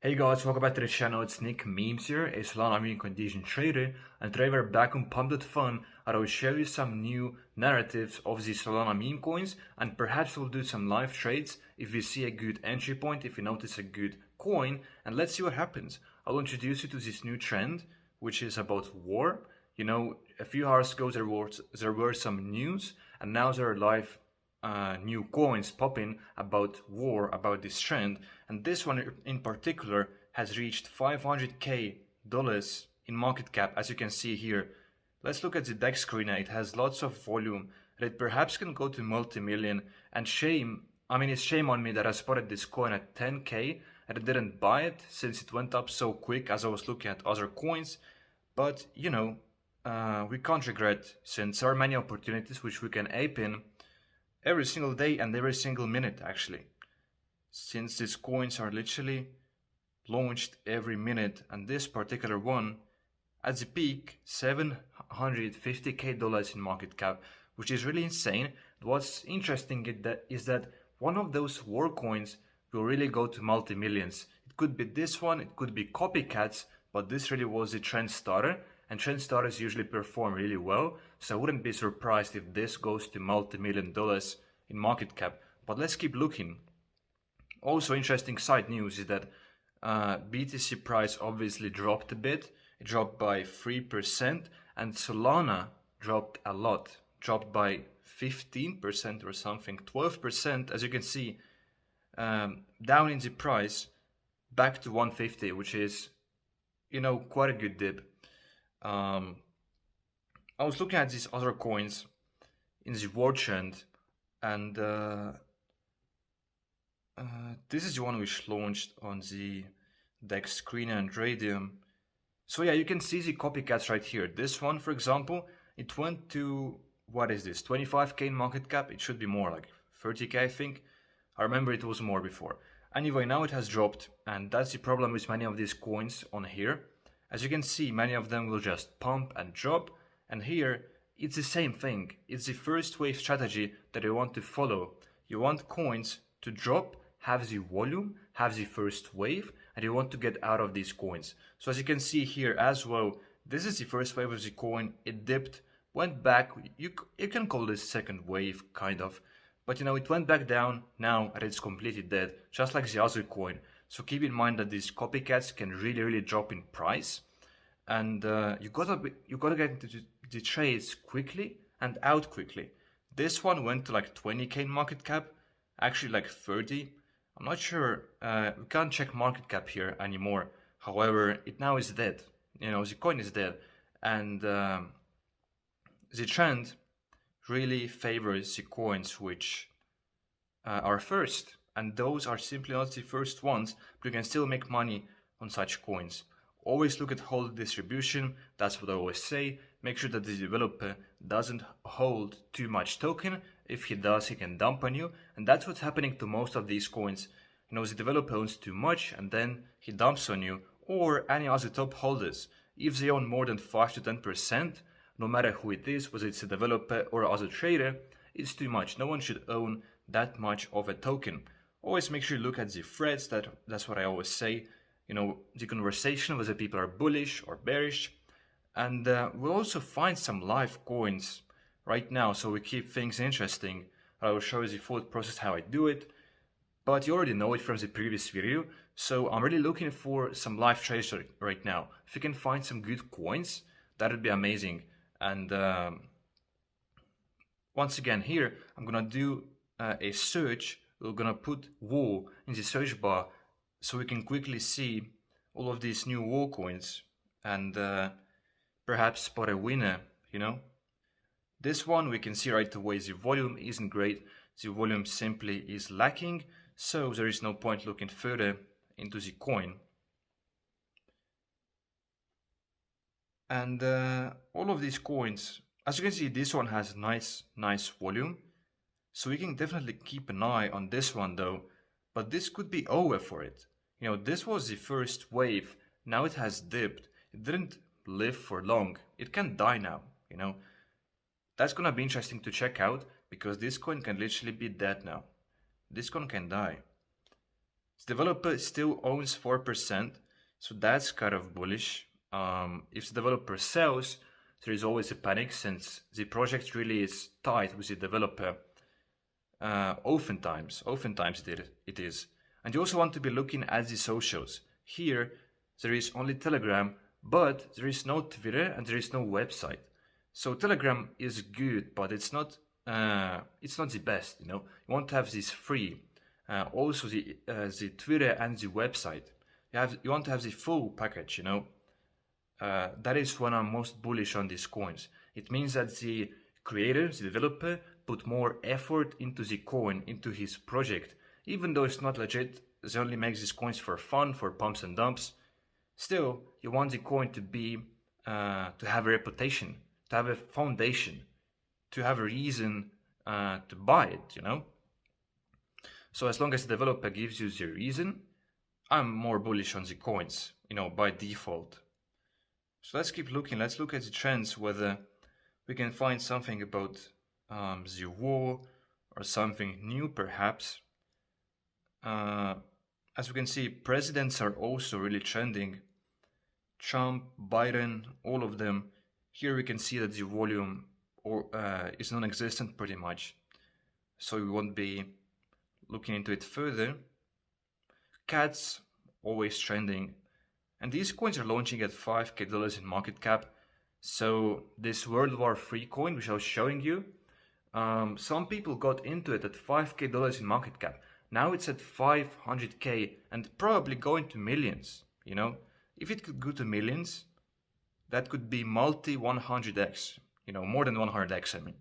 Hey guys, welcome back to the channel. It's Nick Memes here, a Solana meme condition trader, and today we're back on Pump.fun. I will show you some new narratives of the Solana meme coins, and perhaps we'll do some live trades if we see a good entry point, if we notice a good coin, and let's see what happens. I'll introduce you to this new trend, which is about war. You know, a few hours ago there were some news, and now there are live new coins popping about war, about this trend, and this one in particular has reached $500K in market cap, as you can see here. Let's look at the DEX screen. It has lots of volume, and it perhaps can go to multi-million. And it's shame on me that I spotted this coin at 10K and I didn't buy it since it went up so quick as I was looking at other coins. But you know, we can't regret, since there are many opportunities which we can ape in every single day and every single minute, actually, since these coins are literally launched every minute. And this particular one at the peak, $750K in market cap, which is really insane. What's interesting is that one of those war coins will really go to multi-millions. It could be this one, it could be copycats, but this really was the trend starter, and trend starters usually perform really well, so I wouldn't be surprised if this goes to multi-million dollars in market cap. But let's keep looking. Also interesting side news is that BTC price obviously dropped a bit. It dropped by 3%, and Solana dropped a lot, dropped by 15% or something, 12%, as you can see, down in the price, back to 150, which is, you know, quite a good dip. I was looking at these other coins in the war trend, and this is the one which launched on the DEX screen and Radium. So yeah, you can see the copycats right here. This one, for example, it went to, what is this, 25K in market cap? It should be more like 30K, I think. I remember it was more before. Anyway, now it has dropped, and that's the problem with many of these coins on here. As you can see, many of them will just pump and drop, and here it's the same thing. It's the first wave strategy that you want to follow. You want coins to drop, have the volume, have the first wave, and you want to get out of these coins. So as you can see here as well, this is the first wave of the coin. It dipped, went back. You can call this second wave, kind of. But you know, it went back down now and it's completely dead, just like the other coin. So keep in mind that these copycats can really drop in price, and you gotta get into the trades quickly and out quickly. This one went to like 20K in market cap, actually like 30. I'm not sure. We can't check market cap here anymore. However, it now is dead. You know, the coin is dead, and the trend really favors the coins which are first, and those are simply not the first ones, but you can still make money on such coins. Always look at hold distribution. That's what I always say. Make sure that the developer doesn't hold too much token. If he does, he can dump on you, and that's what's happening to most of these coins. You know, the developer owns too much and then he dumps on you, or any other top holders. If they own more than 5 to 10%, no matter who it is, whether it's a developer or other trader, it's too much. No one should own that much of a token. Always make sure you look at the threads. That's what I always say. You know, the conversation, whether people are bullish or bearish. And we'll also find some live coins right now, so we keep things interesting. I will show you the thought process how I do it, but you already know it from the previous video. So I'm really looking for some live trades right now. If you can find some good coins, that would be amazing. And once again here, I'm gonna do a search. We're gonna put war in the search bar so we can quickly see all of these new war coins and perhaps spot a winner, you know. This one we can see right away the volume isn't great. The volume simply is lacking, so there is no point looking further into the coin. And all of these coins, as you can see, this one has nice volume, so we can definitely keep an eye on this one though. But this could be over for it. You know, this was the first wave. Now it has dipped. It didn't live for long. It can die now, you know. That's gonna be interesting to check out, because this coin can literally be dead now. This coin can die. The developer still owns 4%, so that's kind of bullish. If the developer sells, there is always a panic since the project really is tied with the developer. Oftentimes it is. And you also want to be looking at the socials. Here, there is only Telegram, but there is no Twitter and there is no website. So Telegram is good, but it's not the best. You want to have this free. Also the Twitter and the website. You want to have the full package. That is when I'm most bullish on these coins. It means that the creator, the developer, put more effort into the coin, into his project. Even though it's not legit, they only make these coins for fun, for pumps and dumps. Still, you want the coin to be, to have a reputation, to have a foundation, to have a reason to buy it. So as long as the developer gives you the reason, I'm more bullish on the coins, by default. So let's keep looking. Let's look at the trends, whether we can find something about the war or something new, perhaps. As we can see, presidents are also really trending. Trump, Biden, all of them. Here we can see that the volume is non-existent pretty much. So we won't be looking into it further. Cats, always trending. And these coins are launching at $5,000 in market cap. So this World War III coin, which I was showing you, some people got into it at $5,000 in market cap. Now it's at 500K and probably going to millions. If it could go to millions, that could be multi 100x. More than 100x, I mean.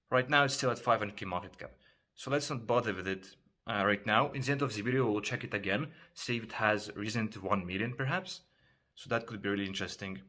Right now it's still at 500K market cap. So let's not bother with it right now. In the end of the video, we'll check it again, see if it has risen to 1 million perhaps. So that could be really interesting.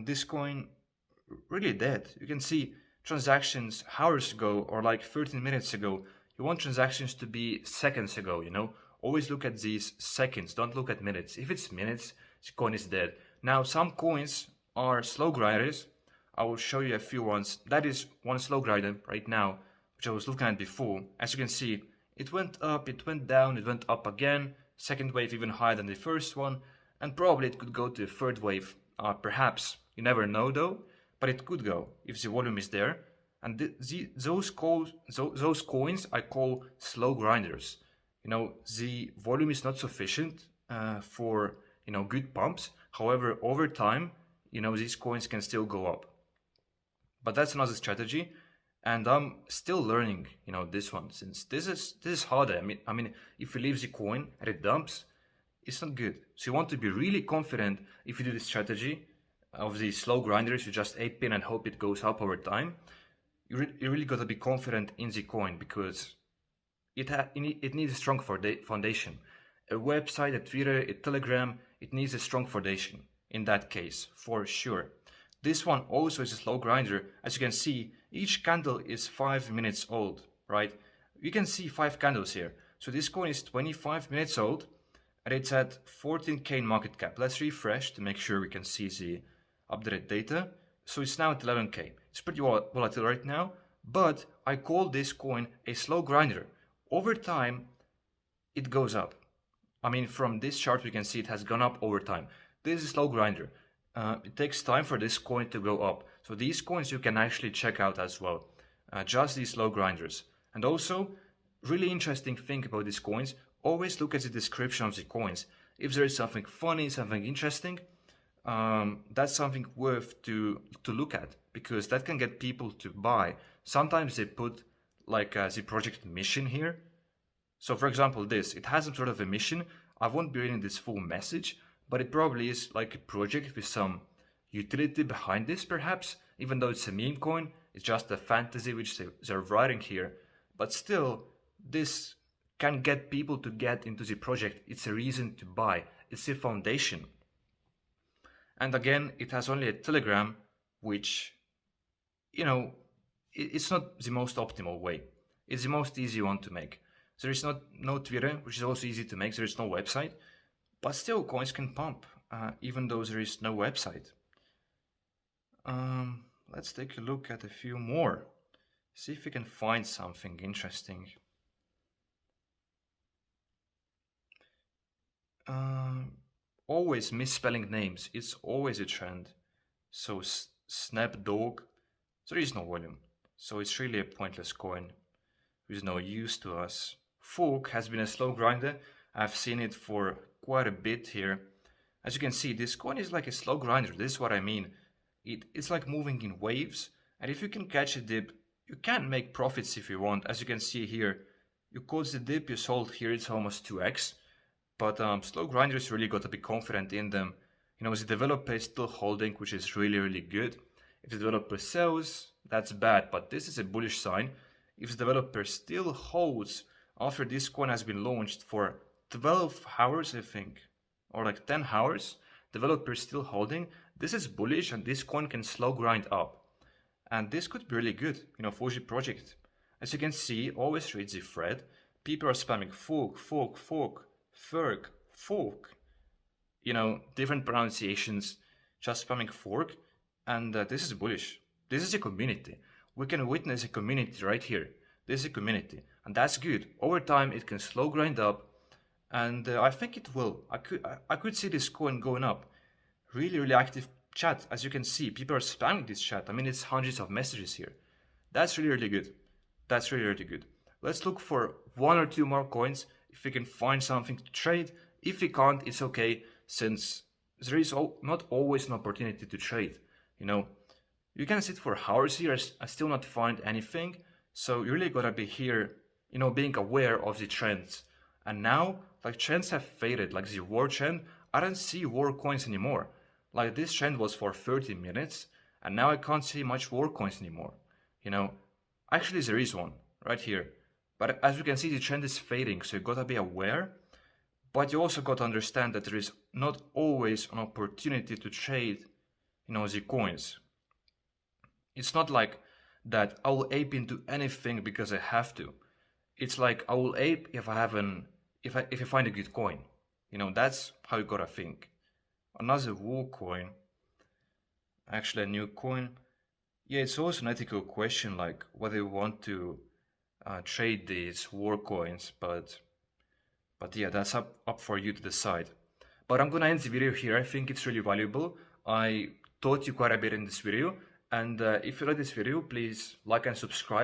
This coin really dead. You can see transactions hours ago or like 13 minutes ago. You want transactions to be seconds ago, Always look at these seconds, don't look at minutes. If it's minutes, the coin is dead. Now, some coins are slow grinders. I will show you a few ones. That is one slow grinder right now, which I was looking at before. As you can see, it went up, it went down, it went up again. Second wave even higher than the first one. And probably it could go to a third wave, perhaps. You never know though, but it could go if the volume is there. And those coins I call slow grinders. The volume is not sufficient for good pumps. However, over time, these coins can still go up. But that's another strategy, and I'm still learning. This one, since this is harder. I mean, if you leave the coin and it dumps, it's not good. So you want to be really confident if you do this strategy of the slow grinders. You just ape in and hope it goes up over time. You really got to be confident in the coin because it needs a strong foundation. A website, a Twitter, a Telegram, it needs a strong foundation in that case, for sure. This one also is a slow grinder. As you can see, each candle is 5 minutes old, right? You can see 5 candles here. So this coin is 25 minutes old and it's at 14K in market cap. Let's refresh to make sure we can see the updated data. So it's now at 11K. It's pretty volatile right now, but I call this coin a slow grinder. Over time, it goes up. I mean, from this chart, we can see it has gone up over time. This is a slow grinder. It takes time for this coin to go up. So these coins you can actually check out as well. Just these slow grinders. And also, really interesting thing about these coins, always look at the description of the coins. If there is something funny, something interesting, that's something worth to look at because that can get people to buy. Sometimes they put like the project mission here. So for example, it has some sort of a mission. I won't be reading this full message, but it probably is like a project with some utility behind this perhaps. Even though it's a meme coin, it's just a fantasy which they're writing here. But still, this can get people to get into the project. It's a reason to buy. It's a foundation. And again, it has only a Telegram, which, it's not the most optimal way. It's the most easy one to make. There is no Twitter, which is also easy to make. There is no website. But still, coins can pump, even though there is no website. Let's take a look at a few more. See if we can find something interesting. Um, Always misspelling names. It's always a trend. So Snapdog, there is no volume. So it's really a pointless coin with no use to us. Fork has been a slow grinder. I've seen it for quite a bit here. As you can see, this coin is like a slow grinder. This is what I mean. It's like moving in waves. And if you can catch a dip, you can make profits if you want. As you can see here, you close the dip, you sold here, it's almost 2x. But slow grinders really got to be confident in them. You know, the developer is still holding, which is really, really good. If the developer sells, that's bad, but this is a bullish sign. If the developer still holds after this coin has been launched for 12 hours, I think, or like 10 hours, developer is still holding, this is bullish and this coin can slow grind up. And this could be really good, you know, for the project. As you can see, always read the thread. People are spamming fork, fork, fork, fork, fork. You know, different pronunciations, just spamming fork. And this is bullish. This is a community. We can witness a community right here. This is a community. And that's good. Over time, it can slow grind up. And I think it will. I could see this coin going up. Really, really active chat. As you can see, people are spamming this chat. I mean, it's hundreds of messages here. That's really, really good. That's really, really good. Let's look for one or two more coins if we can find something to trade. If we can't, it's okay, since there is not always an opportunity to trade. You know, you can sit for hours here and still not find anything. So you really gotta be here, you know, being aware of the trends. And now, like, trends have faded. Like the war trend, I don't see war coins anymore. Like, this trend was for 30 minutes, and now I can't see much war coins anymore. You know, actually there is one right here. But as you can see, the trend is fading, so you gotta be aware. But you also gotta understand that there is not always an opportunity to trade, you know, the coins. It's not like that I will ape into anything because I have to. It's like I will ape if I have if I find a good coin. You know, that's how you gotta think. Another wool coin. Actually a new coin. Yeah, it's also an ethical question, like whether you want to trade these war coins, but yeah, that's up for you to decide. But I'm gonna end the video here. I think it's really valuable. I taught you quite a bit in this video, and if you like this video, please like and subscribe.